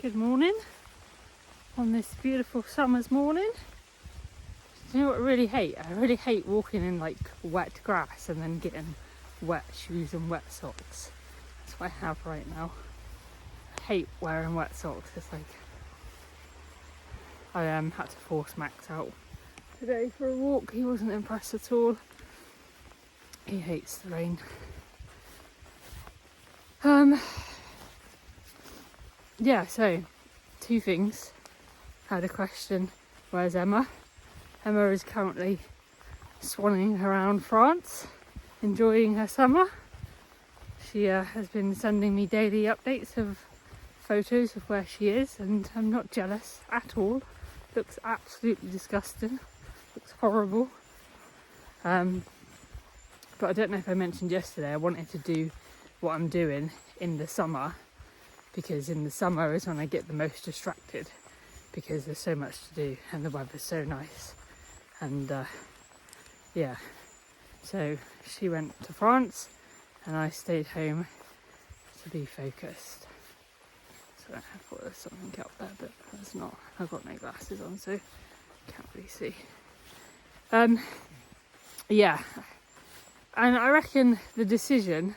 Good morning on this beautiful summer's morning. Do you know what I really hate? I really hate walking in like wet grass and then getting wet shoes and wet socks. That's what I have right now. I hate wearing wet socks. It's like I had to force Max out today for a walk. He wasn't impressed at all. He hates the rain. Yeah, so two things. Had a question, where's Emma? Emma is currently swanning around France, enjoying her summer. She has been sending me daily updates of photos of where she is, and I'm not jealous at all. Looks absolutely disgusting, looks horrible. But I don't know if I mentioned yesterday, I wanted to do what I'm doing in the summer, because in the summer is when I get the most distracted, because there's so much to do and the weather's so nice. And yeah, so she went to France and I stayed home to be focused. So I thought there's something up there, but there's not. I've got no glasses on, so can't really see. Yeah, and I reckon the decision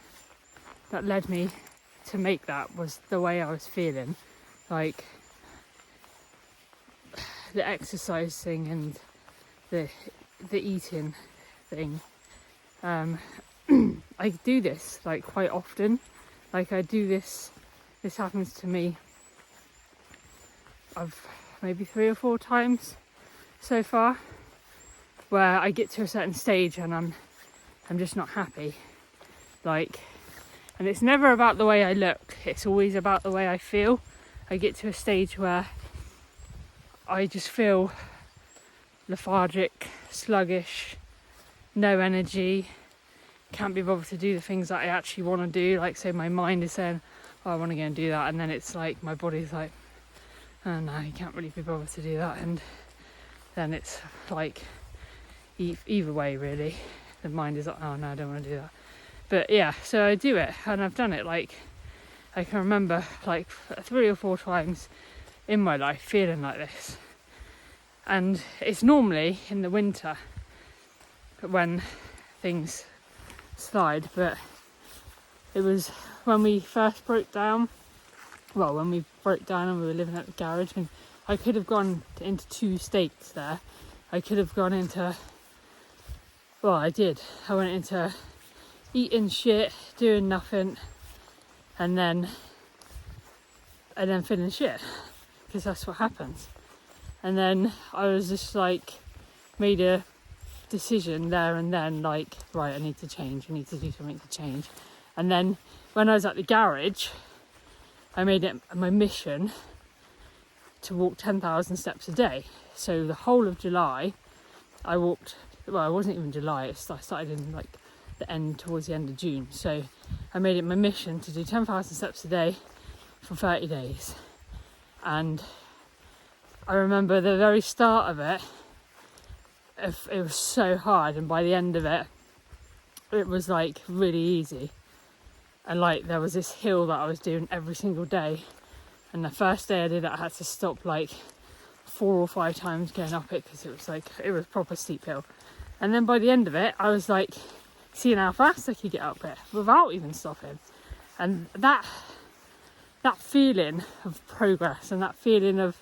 that led me to make that was the way I was feeling. Like the exercise thing and the eating thing. I do this like quite often. Like I do this happens to me of maybe 3 or 4 times so far, where I get to a certain stage and I'm just not happy. Like, and it's never about the way I look, it's always about the way I feel. I get to a stage where I just feel lethargic, sluggish, no energy, can't be bothered to do the things that I actually want to do. Like, so my mind is saying, oh, I want to go and do that, and then it's like my body's like, oh no, you can't really be bothered to do that. And then it's like either way really, the mind is like, oh no, I don't want to do that. But yeah, so I do it, and I've done it like, I can remember like 3 or 4 times in my life feeling like this. And it's normally in the winter when things slide, but it was when we first broke down. Well, when we broke down and we were living at the garage, and I could have gone into 2 states there. I could have gone into, well, I did. I went into eating shit, doing nothing, and then feeling shit, because that's what happens. And then I was just like, made a decision there and then, like, right, I need to change, I need to do something to change. And then when I was at the garage, I made it my mission to walk 10,000 steps a day. So the whole of July, I walked, well, it wasn't even July, I started in like towards the end of June. So I made it my mission to do 10,000 steps a day for 30 days. And I remember the very start of it, it was so hard, and by the end of it, it was like really easy. And like there was this hill that I was doing every single day, and the first day I did it, I had to stop like 4 or 5 times going up it, because it was proper steep hill. And then by the end of it, I was like seeing how fast I could get up it without even stopping. And that feeling of progress, and that feeling of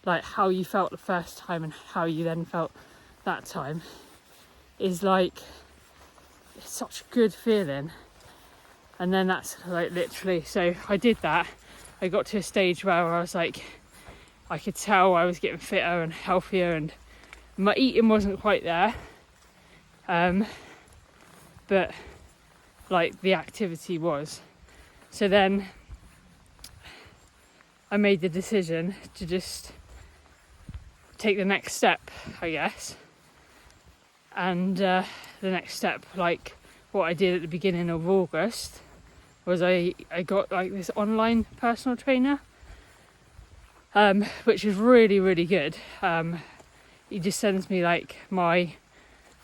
like how you felt the first time and how you then felt that time, is like, it's such a good feeling. And then that's like literally, so I did that. I got to a stage where I was like, I could tell I was getting fitter and healthier, and my eating wasn't quite there, but like the activity was. So then I made the decision to just take the next step, I guess. And the next step, like what I did at the beginning of August, was I got like this online personal trainer, which is really, really good. He just sends me like my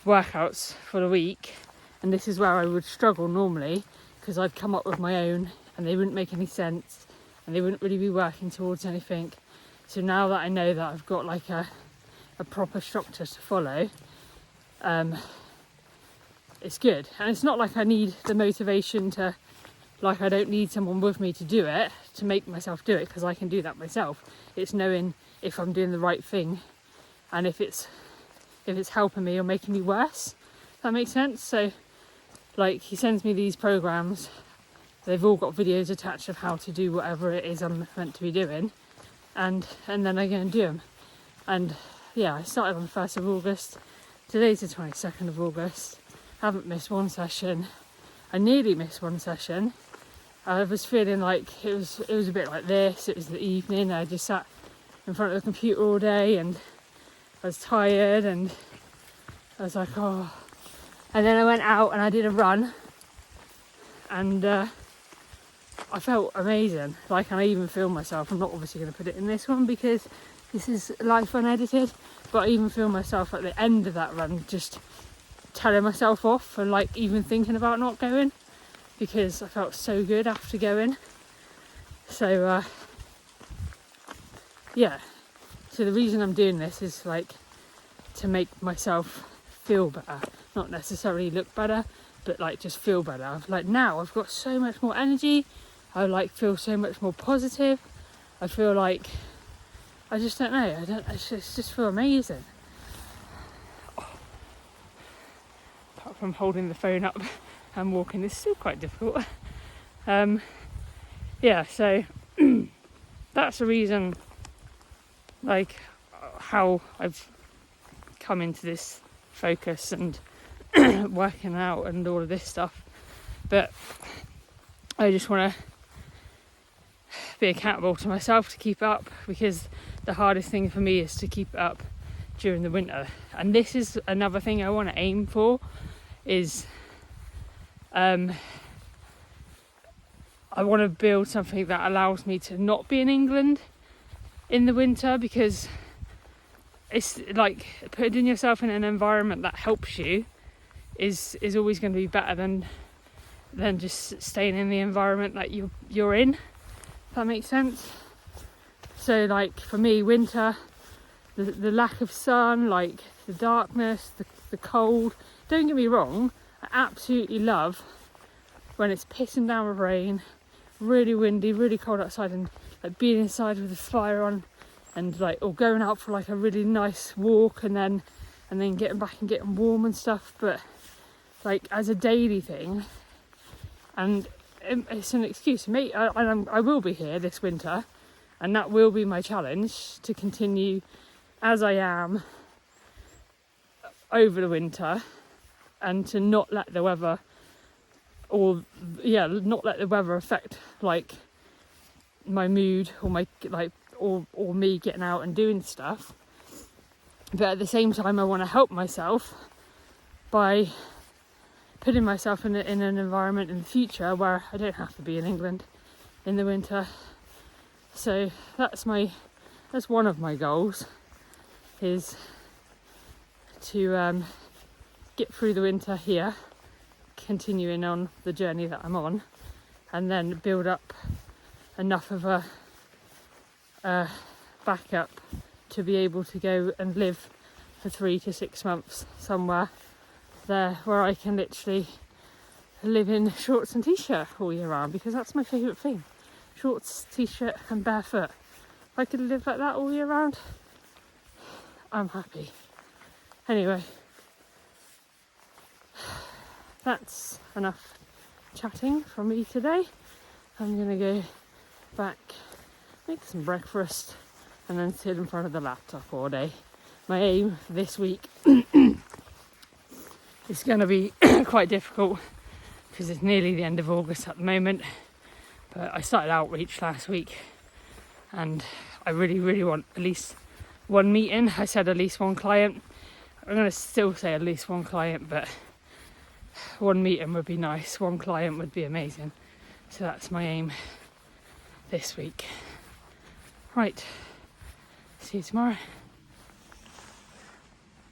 workouts for the week, and this is where I would struggle normally, because I'd come up with my own and they wouldn't make any sense, and they wouldn't really be working towards anything. So now that I know that I've got like a proper structure to follow, it's good. And it's not like I need the motivation to, like I don't need someone with me to do it, to make myself do it, because I can do that myself. It's knowing if I'm doing the right thing and if it's helping me or making me worse. If that makes sense. So like he sends me these programs, they've all got videos attached of how to do whatever it is I'm meant to be doing, and then I go and do them. And yeah, I started on the 1st of August, today's the 22nd of August, haven't missed one session. I nearly missed one session. I was feeling like it was a bit like this. It was the evening, I just sat in front of the computer all day and I was tired, and I was like, oh. And then I went out and I did a run, and I felt amazing. Like, and I even filmed myself. I'm not obviously going to put it in this one because this is live unedited, but I even filmed myself at the end of that run, just telling myself off and like even thinking about not going, because I felt so good after going. So yeah, so the reason I'm doing this is like to make myself feel better, not necessarily look better, but like just feel better. Like now I've got so much more energy, I like feel so much more positive. I feel like, I just don't know, I just feel amazing. Apart from holding the phone up and walking is still quite difficult. Yeah, so that's the reason, like how I've come into this focus and working out and all of this stuff. But I just want to be accountable to myself to keep up, because the hardest thing for me is to keep it up during the winter. And this is another thing I want to aim for, is I want to build something that allows me to not be in England in the winter, because it's like putting yourself in an environment that helps you is always going to be better than just staying in the environment that you're in, if that makes sense. So like for me, winter, the lack of sun, like the darkness, the cold, don't get me wrong, I absolutely love when it's pissing down with rain, really windy, really cold outside, and like being inside with the fire on, and like, or going out for like a really nice walk and then getting back and getting warm and stuff. But like as a daily thing, and it's an excuse for me, I will be here this winter, and that will be my challenge, to continue as I am over the winter, and to not let the weather, not let the weather affect like my mood or my like or me getting out and doing stuff. But at the same time, I want to help myself by putting myself in an environment in the future where I don't have to be in England in the winter. So that's one of my goals, is to get through the winter here, continuing on the journey that I'm on, and then build up enough of a backup to be able to go and live for 3 to 6 months somewhere there where I can literally live in shorts and t-shirt all year round, because that's my favourite thing. Shorts, t-shirt and barefoot. If I could live like that all year round, I'm happy. Anyway, that's enough chatting from me today. I'm going to go back, make some breakfast, and then sit in front of the laptop all day. My aim this week is going to be quite difficult because it's nearly the end of August at the moment. But I started outreach last week, and I really, really want at least one meeting. I said at least one client. I'm going to still say at least one client, but one meeting would be nice. One client would be amazing. So that's my aim this week. Right. See you tomorrow.